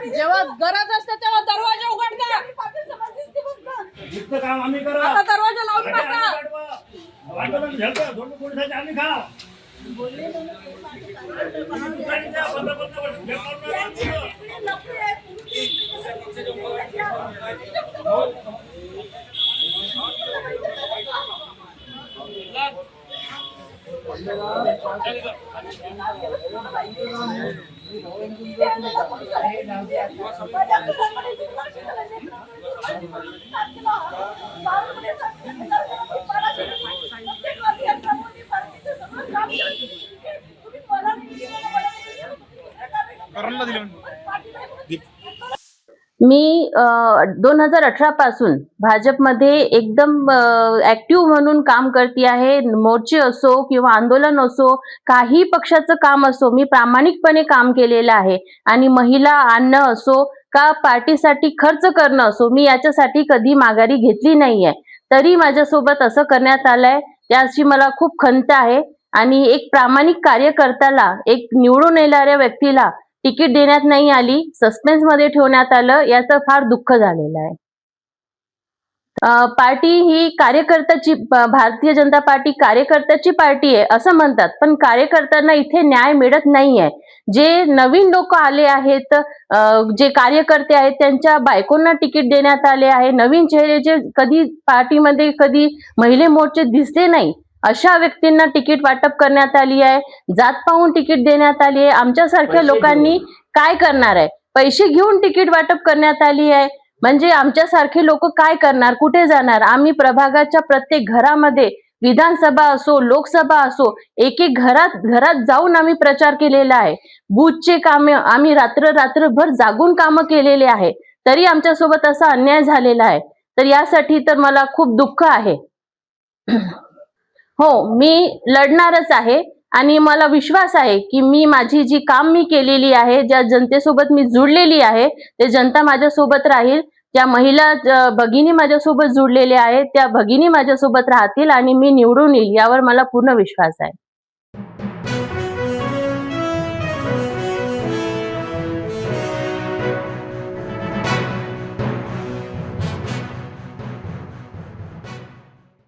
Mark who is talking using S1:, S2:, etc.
S1: जेव्हा गरज असते तेव्हा दरवाजा उघडता.
S2: काम आम्ही करा.
S1: आता दरवाजा लावून बसा.
S2: आम्ही खा.
S3: मी 2018 पासून भाजपमध्ये एकदम ऍक्टिव्ह म्हणून काम करते आहे. मोर्चे असो किंवा आंदोलन असो, काही पक्षाचं काम असो, मी प्रामाणिकपणे काम केलेलं आहे. आणि महिला आणणं असो का पार्टीसाठी खर्च करणं असो, मी याच्यासाठी कधी माघारी घेतली नाहीये. तरी माझ्यासोबत असं करण्यात आलंय, याची मला खूप खंत आहे. आणि एक प्रामाणिक कार्यकर्त्याला, एक निवडून येणाऱ्या व्यक्तीला तिकीट देण्यात नाही आली, सस्पेन्स मध्ये ठेवण्यात आलं, याचं फार दुःख झालेलं आहे. पार्टी ही कार्यकर्त्याची, भारतीय जनता पार्टी कार्यकर्त्याची पार्टी आहे असं म्हणतात, पण कार्यकर्त्यांना इथे न्याय मिळत नाहीये. जे नवीन लोक आले आहेत, जे कार्यकर्ते आहेत, त्यांच्या बायकोंना तिकीट देण्यात आले आहे. नवीन चेहरे जे कधी पार्टीमध्ये कधी महिला मोर्चे दिसले नाही, अशा व्यक्तींना तिकीट वाटप करण्यात आली आहे. जात पाहून तिकीट देण्यात आली आहे. आमच्यासारख्या लोकांनी काय करणार आहे? पैसे घेऊन तिकीट वाटप करण्यात आली आहे. म्हणजे आमच्यासारखे लोक काय करणार, कुठे जाणार? आम्ही प्रभागाच्या प्रत्येक घरामध्ये, विधानसभा असो, लोकसभा असो, एक एक घरात जाऊन आम्ही प्रचार केलेला आहे. बूथचे कामे आम्ही रात्रभर जागून कामं केलेले आहे. तरी आमच्यासोबत असा अन्याय झालेला आहे. तर यासाठी तर मला खूप दुःख आहे. हो, मी लढणारच आहे. आणि मला विश्वास आहे की माझी जी काम मी केलेली आहे, ज्या जनतेसोबत मी जुळलेली आहे, ते जनता माझ्यासोबत राहील. ज्या महिला भगिनी माझ्यासोबत जुळलेल्या आहेत, त्या भगिनी माझ्यासोबत राहतील आणि मी निवडून येईल, यावर मला पूर्ण विश्वास आहे.